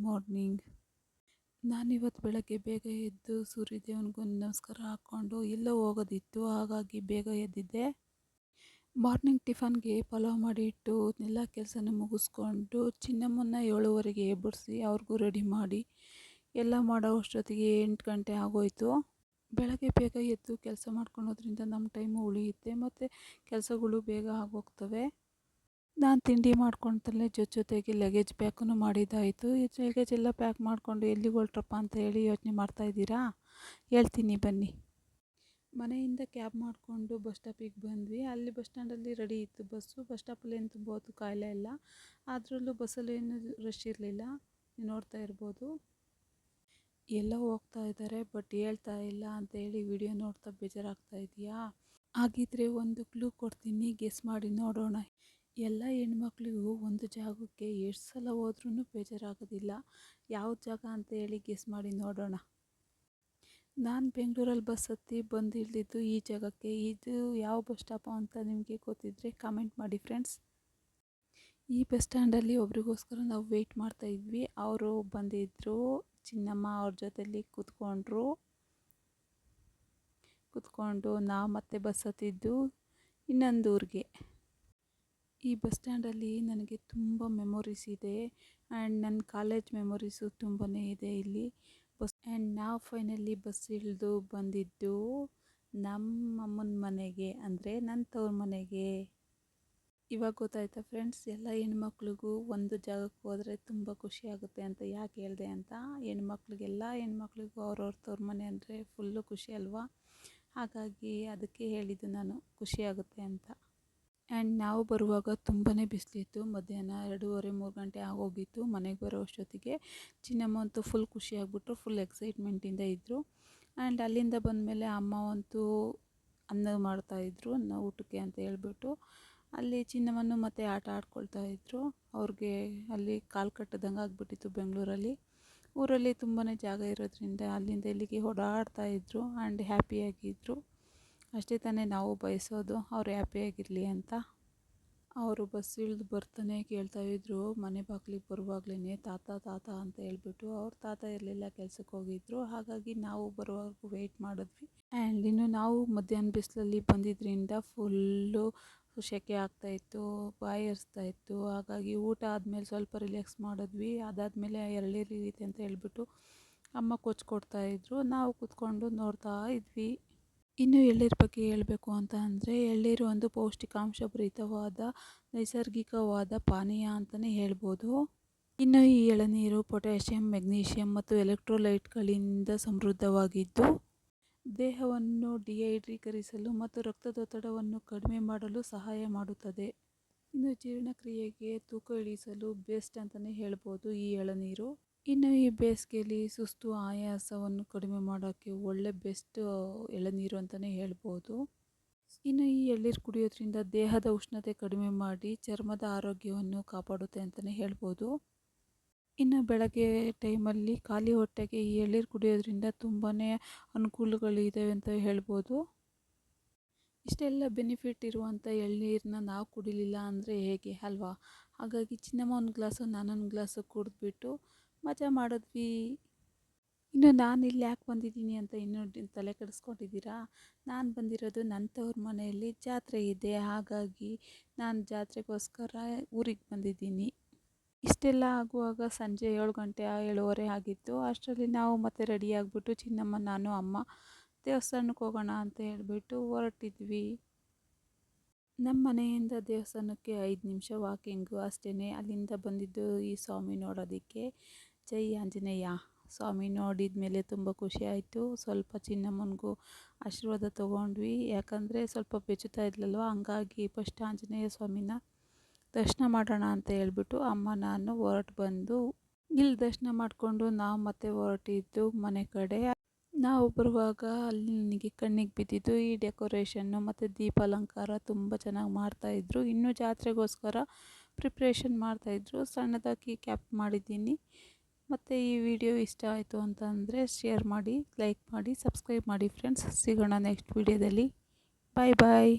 Morning. ನಾನಿವತ್ತು ಬೆಳಗ್ಗೆ ಬೇಗ ಎದ್ದು ಸೂರ್ಯದೇವನಿಗೊಂದು ನಮಸ್ಕಾರ ಹಾಕ್ಕೊಂಡು ಎಲ್ಲೋ ಹೋಗೋದಿತ್ತು, ಹಾಗಾಗಿ ಬೇಗ ಎದ್ದಿದ್ದೆ. ಮಾರ್ನಿಂಗ್ ಟಿಫನ್ಗೆ ಪಲಾವ್ ಮಾಡಿ ಇಟ್ಟು ಎಲ್ಲ ಕೆಲಸನ ಮುಗಿಸ್ಕೊಂಡು ಚಿನ್ನಮ್ಮನ 7:30ಗೆ ಎಬ್ಬಿಸಿ ಅವ್ರಿಗೂ ರೆಡಿ ಮಾಡಿ ಎಲ್ಲ ಮಾಡೋ ಅಷ್ಟೊತ್ತಿಗೆ 8 ಗಂಟೆ ಆಗೋಯಿತು. ಬೆಳಗ್ಗೆ ಬೇಗ ಎದ್ದು ಕೆಲಸ ಮಾಡ್ಕೊಳೋದ್ರಿಂದ ನಮ್ಮ ಟೈಮು ಉಳಿಯುತ್ತೆ ಮತ್ತು ಕೆಲಸಗಳು ಬೇಗ ಆಗೋಗ್ತವೆ. ನಾನು ತಿಂಡಿ ಮಾಡ್ಕೊಳ್ತಲೇ ಜೊತೆಗೆ ಲಗೇಜ್ ಪ್ಯಾಕನ್ನು ಮಾಡಿದ್ದಾಯಿತು. ಲಗೇಜ್ ಎಲ್ಲ ಪ್ಯಾಕ್ ಮಾಡಿಕೊಂಡು ಎಲ್ಲಿಗೆ ಹೊರಟ್ರಪ್ಪ ಅಂತ ಹೇಳಿ ಯೋಚನೆ ಮಾಡ್ತಾಯಿದ್ದೀರಾ? ಹೇಳ್ತೀನಿ ಬನ್ನಿ. ಮನೆಯಿಂದ ಕ್ಯಾಬ್ ಮಾಡಿಕೊಂಡು ಬಸ್ ಸ್ಟಾಪಿಗೆ ಬಂದ್ವಿ. ಅಲ್ಲಿ ಬಸ್ ಸ್ಟ್ಯಾಂಡಲ್ಲಿ ರೆಡಿ ಇತ್ತು ಬಸ್ಸು. ಬಸ್ ಸ್ಟಾಪಲ್ಲಿ ಏನು ತುಂಬ ಹೊತ್ತು ಕಾಯಿಲೆ ಇಲ್ಲ, ಅದರಲ್ಲೂ ಬಸ್ಸಲ್ಲಿ ಏನು ರಶ್ ಇರಲಿಲ್ಲ. ನೋಡ್ತಾ ಇರ್ಬೋದು, ಎಲ್ಲ ಹೋಗ್ತಾ ಇದ್ದಾರೆ ಬಟ್ ಹೇಳ್ತಾ ಇಲ್ಲ ಅಂತೇಳಿ ವಿಡಿಯೋ ನೋಡ್ತಾ ಬೇಜಾರಾಗ್ತಾ ಇದೆಯಾ? ಹಾಗಿದ್ರೆ ಒಂದು ಕ್ಲೂ ಕೊಡ್ತೀನಿ, ಗೆಸ್ ಮಾಡಿ ನೋಡೋಣ. ಎಲ್ಲ ಹೆಣ್ಮಕ್ಳಿಗೂ ಒಂದು ಜಾಗಕ್ಕೆ ಎಷ್ಟು ಸಲ ಹೋದ್ರೂ ಬೇಜಾರಾಗೋದಿಲ್ಲ. ಯಾವ ಜಾಗ ಅಂತ ಹೇಳಿ ಗೆಸ್ ಮಾಡಿ ನೋಡೋಣ. ನಾನು ಬೆಂಗಳೂರಲ್ಲಿ ಬಸ್ ಹತ್ತಿ ಬಂದು ಇಳಿದಿದ್ದು ಈ ಜಾಗಕ್ಕೆ. ಇದು ಯಾವ ಬಸ್ ಸ್ಟಾಪು ಅಂತ ನಿಮಗೆ ಗೊತ್ತಿದ್ದರೆ ಕಾಮೆಂಟ್ ಮಾಡಿ ಫ್ರೆಂಡ್ಸ್. ಈ ಬಸ್ ಸ್ಟ್ಯಾಂಡಲ್ಲಿ ಒಬ್ರಿಗೋಸ್ಕರ ನಾವು ವೆಯ್ಟ್ ಮಾಡ್ತಾಯಿದ್ವಿ. ಅವರು ಬಂದಿದ್ದರು, ಚಿನ್ನಮ್ಮ ಅವ್ರ ಜೊತೆಲಿ ಕೂತ್ಕೊಂಡು ನಾವು ಮತ್ತೆ ಬಸ್ ಹತ್ತಿದ್ದು ಇನ್ನೊಂದು ಊರಿಗೆ. ಈ ಬಸ್ ಸ್ಟ್ಯಾಂಡಲ್ಲಿ ನನಗೆ ತುಂಬ ಮೆಮೊರೀಸ್ ಇದೆ ಆ್ಯಂಡ್ ನನ್ನ ಕಾಲೇಜ್ ಮೆಮೊರೀಸು ತುಂಬಾ ಇದೆ ಇಲ್ಲಿ. ಆ್ಯಂಡ್ ನಾವು ಫೈನಲಿ ಬಸ್ ಇಳಿದು ಬಂದಿದ್ದು ನಮ್ಮ ಅಮ್ಮನ ಮನೆಗೆ, ಅಂದರೆ ನನ್ನ ತವ್ರ ಮನೆಗೆ. ಇವಾಗ ಗೊತ್ತಾಯ್ತಾ ಫ್ರೆಂಡ್ಸ್, ಎಲ್ಲ ಹೆಣ್ಮಕ್ಳಿಗೂ ಒಂದು ಜಾಗಕ್ಕೆ ಹೋದರೆ ತುಂಬ ಖುಷಿಯಾಗುತ್ತೆ ಅಂತ. ಯಾಕೆ ಹೇಳಿದೆ ಅಂತ, ಎಲ್ಲ ಹೆಣ್ಮಕ್ಳಿಗೂ ಅವ್ರವ್ರ ತವ್ರ ಮನೆ ಅಂದರೆ ಫುಲ್ಲು ಖುಷಿ ಅಲ್ವಾ? ಹಾಗಾಗಿ ಅದಕ್ಕೆ ಹೇಳಿದ್ದು ನಾನು, ಖುಷಿಯಾಗುತ್ತೆ ಅಂತ. ಆ್ಯಂಡ್ ನಾವು ಬರುವಾಗ ತುಂಬಾ ಬಿಸಿಲಿತ್ತು. ಮಧ್ಯಾಹ್ನ 2:30-3 ಗಂಟೆ ಆಗೋಗಿತ್ತು. ಮನೆಗೆ ಬರೋ ಅಷ್ಟೊತ್ತಿಗೆ ಚಿನ್ನಮ್ಮ ಅಂತೂ ಫುಲ್ ಖುಷಿಯಾಗ್ಬಿಟ್ರು, ಫುಲ್ ಎಕ್ಸೈಟ್ಮೆಂಟಿಂದ ಇದ್ದರು. ಆ್ಯಂಡ್ ಅಲ್ಲಿಂದ ಬಂದಮೇಲೆ ಅಮ್ಮ ಅಂತೂ ಅನ್ನ ಮಾಡ್ತಾಯಿದ್ರು ಊಟಕ್ಕೆ ಅಂತ ಹೇಳ್ಬಿಟ್ಟು. ಅಲ್ಲಿ ಚಿನ್ನಮ್ಮನ್ನು ಮತ್ತು ಆಟ ಆಡ್ಕೊಳ್ತಾಯಿದ್ರು. ಅವ್ರಿಗೆ ಅಲ್ಲಿ ಕಾಲು ಕಟ್ಟದಂಗೆ ಆಗಿಬಿಟ್ಟಿತ್ತು ಬೆಂಗಳೂರಲ್ಲಿ. ಊರಲ್ಲಿ ತುಂಬಾ ಜಾಗ ಇರೋದ್ರಿಂದ ಅಲ್ಲಿಂದ ಇಲ್ಲಿಗೆ ಓಡಾಡ್ತಾಯಿದ್ರು ಆ್ಯಂಡ್ ಹ್ಯಾಪಿಯಾಗಿದ್ದರು. ಅಷ್ಟೇ ತಾನೇ ನಾವು ಬಯಸೋದು, ಅವ್ರು ಹ್ಯಾಪಿಯಾಗಿರಲಿ ಅಂತ. ಅವರು ಬಸ್ ಇಳಿದು ಬರ್ತಾನೆ ಕೇಳ್ತಾಯಿದ್ರು, ಮನೆ ಬಾಗಿಲಿಗೆ ಬರುವಾಗಲೇ ತಾತ ತಾತ ಅಂತ ಹೇಳ್ಬಿಟ್ಟು. ಅವ್ರ ತಾತ ಇರಲಿಲ್ಲ, ಕೆಲ್ಸಕ್ಕೆ ಹೋಗಿದ್ರು. ಹಾಗಾಗಿ ನಾವು ಬರುವವರೆಗೂ ವೆಯ್ಟ್ ಮಾಡಿದ್ವಿ. ಆ್ಯಂಡ್ ಇನ್ನು ನಾವು ಮಧ್ಯಾಹ್ನ ಬಿಸಿಲಲ್ಲಿ ಬಂದಿದ್ದರಿಂದ ಫುಲ್ಲು ಸೆಕೆ ಆಗ್ತಾಯಿತ್ತು, ಬಾಯಿ ಇತ್ತು. ಹಾಗಾಗಿ ಊಟ ಆದಮೇಲೆ ಸ್ವಲ್ಪ ರಿಲ್ಯಾಕ್ಸ್ ಮಾಡಿದ್ವಿ. ಅದಾದಮೇಲೆ ಎಳ್ನೀರು ಇರುತ್ತೆ ಅಂತ ಹೇಳ್ಬಿಟ್ಟು ಅಮ್ಮ ಕೊಡ್ತಾಯಿದ್ರು. ನಾವು ಕೂತ್ಕೊಂಡು ನೋಡ್ತಾ ಇದ್ವಿ. ಇನ್ನು ಎಳ್ನೀರು ಬಗ್ಗೆ ಹೇಳಬೇಕು ಅಂತ ಅಂದರೆ, ಎಳ್ನೀರು ಒಂದು ಪೌಷ್ಟಿಕಾಂಶಭರಿತವಾದ ನೈಸರ್ಗಿಕವಾದ ಪಾನೀಯ ಅಂತಲೇ ಹೇಳ್ಬೋದು. ಇನ್ನು ಈ ಎಳನೀರು ಪೊಟ್ಯಾಷಿಯಂ, ಮೆಗ್ನೀಷಿಯಂ ಮತ್ತು ಎಲೆಕ್ಟ್ರೋಲೈಟ್ಗಳಿಂದ ಸಮೃದ್ಧವಾಗಿದ್ದು ದೇಹವನ್ನು ಡಿಹೈಡ್ರೀಕರಿಸಲು ಮತ್ತು ರಕ್ತದೊತ್ತಡವನ್ನು ಕಡಿಮೆ ಮಾಡಲು ಸಹಾಯ ಮಾಡುತ್ತದೆ. ಇನ್ನು ಜೀರ್ಣಕ್ರಿಯೆಗೆ, ತೂಕ ಇಳಿಸಲು ಬೆಸ್ಟ್ ಅಂತಲೇ ಹೇಳ್ಬೋದು ಈ ಎಳನೀರು. ಇನ್ನು ಈ ಬೇಸಿಗೆಯಲ್ಲಿ ಸುಸ್ತು, ಆಯಾಸವನ್ನು ಕಡಿಮೆ ಮಾಡೋಕ್ಕೆ ಒಳ್ಳೆ ಬೆಸ್ಟ್ ಎಳನೀರು ಅಂತಲೇ ಹೇಳ್ಬೋದು. ಇನ್ನು ಈ ಎಳ್ನೀರು ಕುಡಿಯೋದ್ರಿಂದ ದೇಹದ ಉಷ್ಣತೆ ಕಡಿಮೆ ಮಾಡಿ ಚರ್ಮದ ಆರೋಗ್ಯವನ್ನು ಕಾಪಾಡುತ್ತೆ ಅಂತಲೇ ಹೇಳ್ಬೋದು. ಇನ್ನು ಬೆಳಗ್ಗೆ ಟೈಮಲ್ಲಿ ಖಾಲಿ ಹೊಟ್ಟೆಗೆ ಈ ಎಳ್ನೀರು ಕುಡಿಯೋದ್ರಿಂದ ತುಂಬಾ ಅನುಕೂಲಗಳಿದ್ದಾವೆ ಅಂತ ಹೇಳ್ಬೋದು. ಇಷ್ಟೆಲ್ಲ ಬೆನಿಫಿಟ್ ಇರುವಂಥ ಎಳ್ನೀರನ್ನ ನಾವು ಕುಡಿಲಿಲ್ಲ ಅಂದರೆ ಹೇಗೆ ಅಲ್ವಾ? ಹಾಗಾಗಿ ಚಿನ್ನಮ್ಮ ಒಂದು ಗ್ಲಾಸು, ನಾನೊಂದು ಗ್ಲಾಸು ಕುಡಿದ್ಬಿಟ್ಟು ಮಜಾ ಮಾಡಿದ್ವಿ. ಇನ್ನು ನಾನು ಇಲ್ಲಿ ಯಾಕೆ ಬಂದಿದ್ದೀನಿ ಅಂತ ಇನ್ನೂ ತಲೆ ಕೆಡಿಸ್ಕೊಂಡಿದ್ದೀರಾ? ನಾನು ಬಂದಿರೋದು ನನ್ನ ತವ್ರ ಮನೆಯಲ್ಲಿ ಜಾತ್ರೆ ಇದೆ. ಹಾಗಾಗಿ ನಾನು ಜಾತ್ರೆಗೋಸ್ಕರ ಊರಿಗೆ ಬಂದಿದ್ದೀನಿ. ಇಷ್ಟೆಲ್ಲ ಆಗುವಾಗ ಸಂಜೆ 7 ಗಂಟೆ 7:30 ಆಗಿತ್ತು. ಅಷ್ಟರಲ್ಲಿ ನಾವು ಮತ್ತೆ ರೆಡಿ ಆಗಿಬಿಟ್ಟು ಚಿನ್ನಮ್ಮ, ನಾನು, ಅಮ್ಮ ದೇವಸ್ಥಾನಕ್ಕೆ ಹೋಗೋಣ ಅಂತ ಹೇಳ್ಬಿಟ್ಟು ಹೊರಟಿದ್ವಿ. ನಮ್ಮ ಮನೆಯಿಂದ ದೇವಸ್ಥಾನಕ್ಕೆ 5 ನಿಮಿಷ ವಾಕಿಂಗು ಅಷ್ಟೇ. ಅಲ್ಲಿಂದ ಬಂದಿದ್ದು ಈ ಸ್ವಾಮಿ ನೋಡೋದಕ್ಕೆ. ಜೈ ಆಂಜನೇಯ. ಸ್ವಾಮಿ ನೋಡಿದ ಮೇಲೆ ತುಂಬ ಖುಷಿ ಆಯಿತು. ಸ್ವಲ್ಪ ಚಿನ್ನಮ್ಮನಿಗೂ ಆಶೀರ್ವಾದ ತೊಗೊಂಡ್ವಿ. ಯಾಕಂದರೆ ಸ್ವಲ್ಪ ಬೆಚ್ಚುತ್ತಾ ಇದ್ಲಲ್ವ, ಹಂಗಾಗಿ ಫಸ್ಟ್ ಆಂಜನೇಯ ಸ್ವಾಮಿನ ದರ್ಶನ ಮಾಡೋಣ ಅಂತ ಹೇಳ್ಬಿಟ್ಟು ಅಮ್ಮ ನಾನು ಹೊರಟು ಬಂದು ಇಲ್ಲಿ ದರ್ಶನ ಮಾಡಿಕೊಂಡು ನಾವು ಮತ್ತೆ ಹೊರಟಿದ್ದು ಮನೆ ಕಡೆ. ನಾವು ಬರುವಾಗ ಅಲ್ಲಿ ನನಗೆ ಕಣ್ಣಿಗೆ ಬಿದ್ದಿದ್ದು ಈ ಡೆಕೋರೇಷನ್ನು ಮತ್ತು ದೀಪಾಲಂಕಾರ ತುಂಬ ಚೆನ್ನಾಗಿ ಮಾಡ್ತಾಯಿದ್ರು. ಇನ್ನೂ ಜಾತ್ರೆಗೋಸ್ಕರ ಪ್ರಿಪ್ರೇಷನ್ ಮಾಡ್ತಾಯಿದ್ರು. ಸಣ್ಣದಾಗಿ ಕ್ಯಾಪ್ ಮಾಡಿದ್ದೀನಿ. ಮತ್ತು ಈ ವಿಡಿಯೋ ಇಷ್ಟ ಆಯಿತು ಅಂತಂದರೆ ಶೇರ್ ಮಾಡಿ, ಲೈಕ್ ಮಾಡಿ, ಸಬ್ಸ್ಕ್ರೈಬ್ ಮಾಡಿ ಫ್ರೆಂಡ್ಸ್. ಸಿಗೋಣ ನೆಕ್ಸ್ಟ್ ವಿಡಿಯೋದಲ್ಲಿ. ಬಾಯ್ ಬಾಯ್.